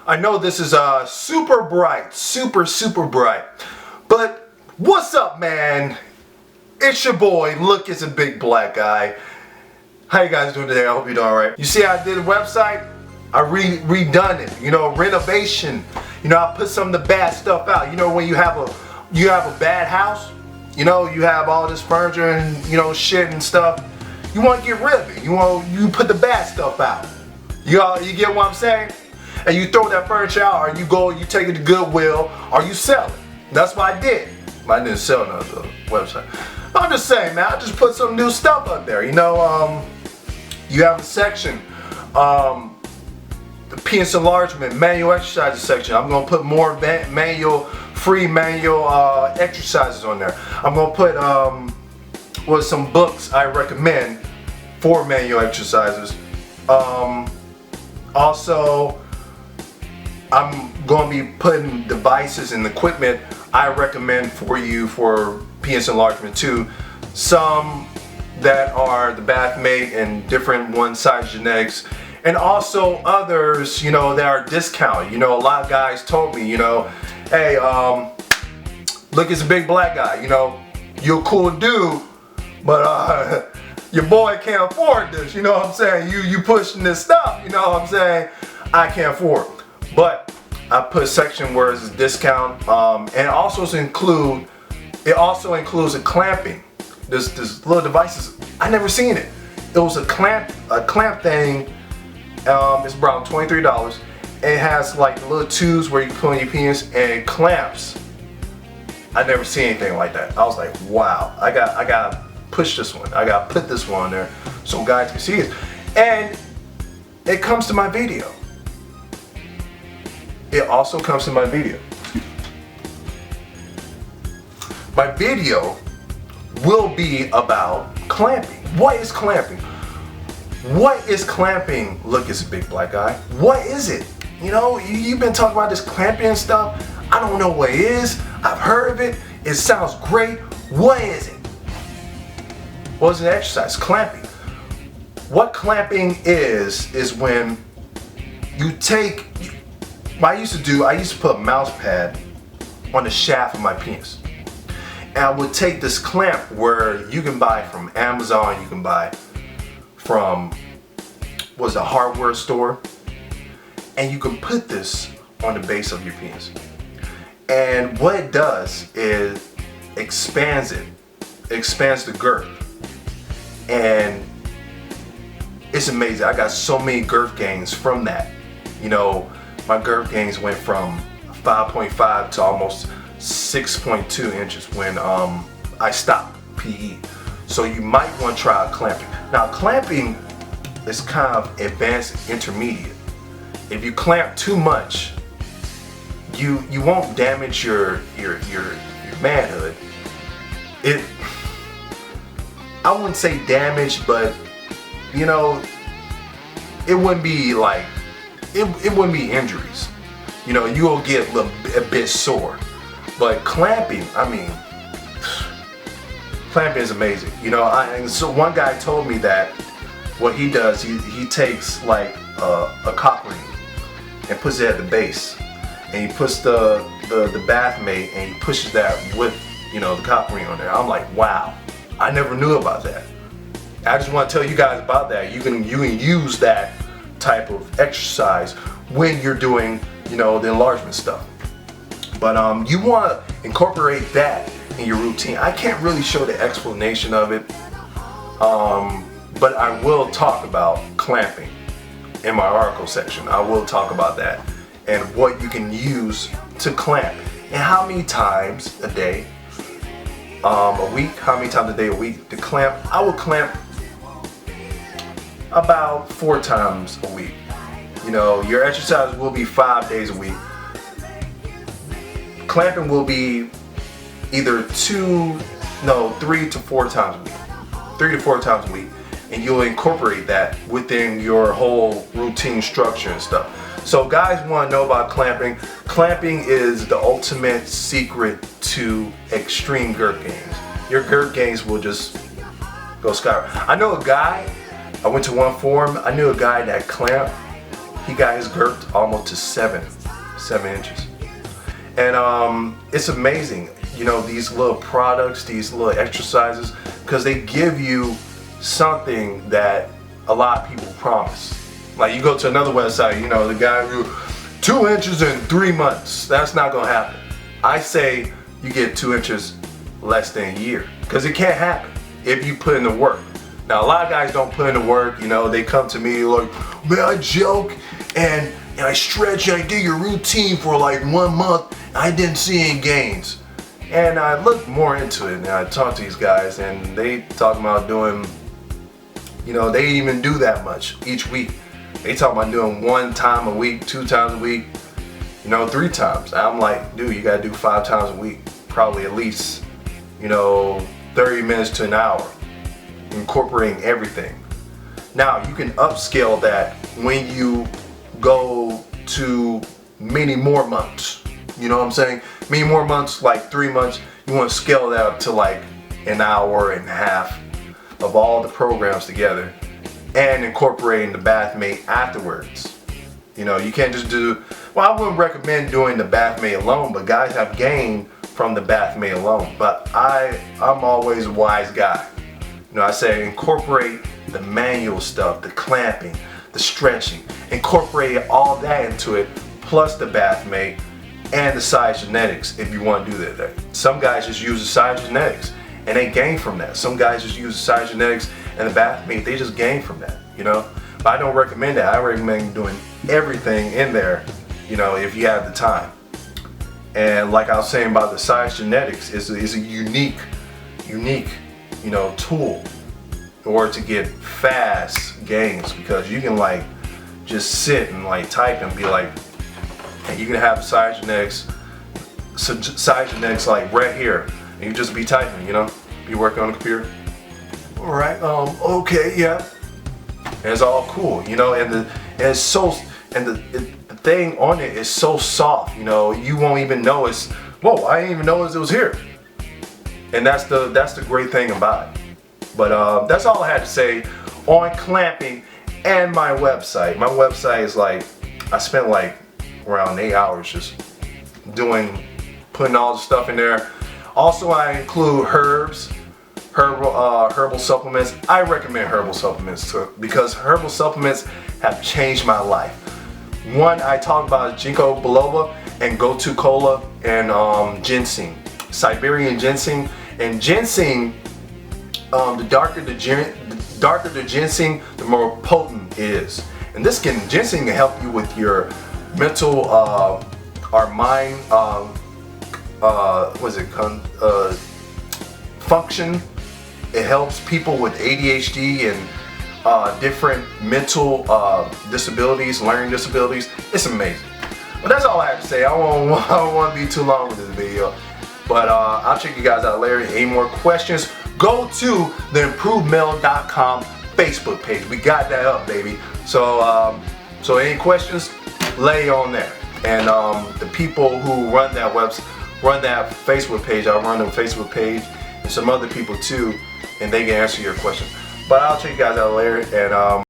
I know this is super bright, super bright. But what's up, man? It's your boy, Look, it's a big black guy. How you guys doing today? I hope you're doing alright. You see, I did a website. I redone it. You know, renovation. You know, I put some of the bad stuff out. You know, when you have a bad house. You know, you have all this furniture and shit and stuff. You want to get rid of it. You put the bad stuff out. You get what I'm saying? And you throw that furniture out, or you take it to Goodwill, or you sell it. That's what I did. I didn't sell it on the website. I'm just saying, man, I just put some new stuff up there. You know, you have a section, the penis enlargement, manual exercises section. I'm gonna put more free manual exercises on there. I'm gonna put some books I recommend for manual exercises. Also, I'm going to be putting devices and equipment I recommend for you for penis enlargement too. Some that are the Bathmate and different one size genetics, and also others, that are discounted. A lot of guys told me, hey, Look, it's a big black guy. You're a cool dude, but your boy can't afford this. You know what I'm saying? You pushing this stuff. You know what I'm saying? I can't afford it. But I put a section where it's a discount, and it also includes a clamping. This little devices. I never seen it. It was a clamp thing. It's around $23. It has like little tubes where you can put on your penis and it clamps. I never seen anything like that. I was like, wow. I gotta push this one. I gotta put this one on there so guys can see it. And it comes to my video. It also comes to my video. My video will be about clamping. What is clamping? What is clamping? Look, it's a big black guy. What is it? You've been talking about this clamping and stuff. I don't know what it is. I've heard of it. It sounds great. What is it? Well, it's an exercise, clamping. What clamping is when you take, what I used to put a mouse pad on the shaft of my penis. And I would take this clamp where you can buy from Amazon, you can buy from, a hardware store, and you can put this on the base of your penis. And what it does is expands it. It expands the girth. And it's amazing. I got so many girth gains from that. My girth gains went from 5.5 to almost 6.2 inches when I stopped PE. So you might want to try clamping. Now clamping is kind of advanced intermediate. If you clamp too much, you won't damage your manhood. I wouldn't say damage, but it wouldn't be like it wouldn't be injuries. You'll get a bit sore. But clamping, clamping is amazing. So one guy told me that what he does, he takes like a cock ring and puts it at the base, and he puts the Bathmate and he pushes that with the cock ring on there. I'm like, wow, I never knew about that. I just want to tell you guys about that. You can use that type of exercise when you're doing the enlargement stuff. But you want to incorporate that in your routine. I can't really show the explanation of it, but I will talk about clamping in my article section. I will talk about that and what you can use to clamp and how many times a day, a week, how many times a day a week to clamp. I will clamp about 4 times a week. Your exercise will be 5 days a week. Clamping will be either 3 to 4 times a week. 3 to 4 times a week. And you'll incorporate that within your whole routine structure and stuff. So guys want to know about clamping. Clamping is the ultimate secret to extreme girth gains. Your girth gains will just go skyrocket. I know a guy, I went to one forum, I knew a guy that clamped. he got his girth almost to 7 inches. And it's amazing, you know, these little products, these little exercises, because they give you something that a lot of people promise. Like you go to another website, you know, the guy who 2 inches in 3 months. That's not gonna happen. I say you get 2 inches less than a year, because it can't happen if you put in the work. Now a lot of guys don't put in the work, you know, they come to me like, man, I joke and I stretch and I do your routine for like 1 month, and I didn't see any gains. And I look more into it and I talk to these guys and they talk about doing, you know, they even do that much each week. They talk about doing 1 time a week, 2 times a week, you know, 3 times. I'm like, dude, you gotta do 5 times a week, probably at least, you know, 30 minutes to an hour, incorporating everything. Now you can upscale that when you go to many more months. You know what I'm saying? Many more months, like 3 months, you want to scale that up to like an hour and a half of all the programs together and incorporating the bath mate afterwards. You know, you can't just do, well, I wouldn't recommend doing the bath mate alone, but guys have gained from the bath mate alone. But I'm always a wise guy. You know, I say incorporate the manual stuff, the clamping, the stretching, incorporate all that into it, plus the bath mate and the size genetics if you want to do that. Some guys just use the size genetics and they gain from that. Some guys just use the size genetics and the bath mate, they just gain from that, you know. But I don't recommend that. I recommend doing everything in there, you know, if you have the time. And like I was saying about the size genetics, is a unique, you know, tool in order to get fast gains, because you can like just sit and like type and be like, and you can have size genetics like right here, and you just be typing, you know, be working on the computer. All right, okay, yeah, and it's all cool, you know, and the thing on it is so soft, you know, you won't even know it's, whoa, I didn't even know it was here. And that's the great thing about it. But that's all I had to say on clamping and my website. My website is like, I spent like around 8 hours just putting all the stuff in there. Also, I include herbal supplements. I recommend herbal supplements too, because herbal supplements have changed my life. One I talk about is ginkgo biloba and gotu kola and ginseng, Siberian ginseng. And ginseng, the darker the ginseng, the more potent it is. And ginseng can help you with your mental, our mind, function. It helps people with ADHD and different mental disabilities, learning disabilities. It's amazing. But that's all I have to say. I don't want to be too long with this video. But I'll check you guys out later. Any more questions, go to the Improvemale.com Facebook page. We got that up, baby. So any questions, lay on there. And the people who run that Facebook page, I run the Facebook page, and some other people too, and they can answer your questions. But I'll check you guys out later. And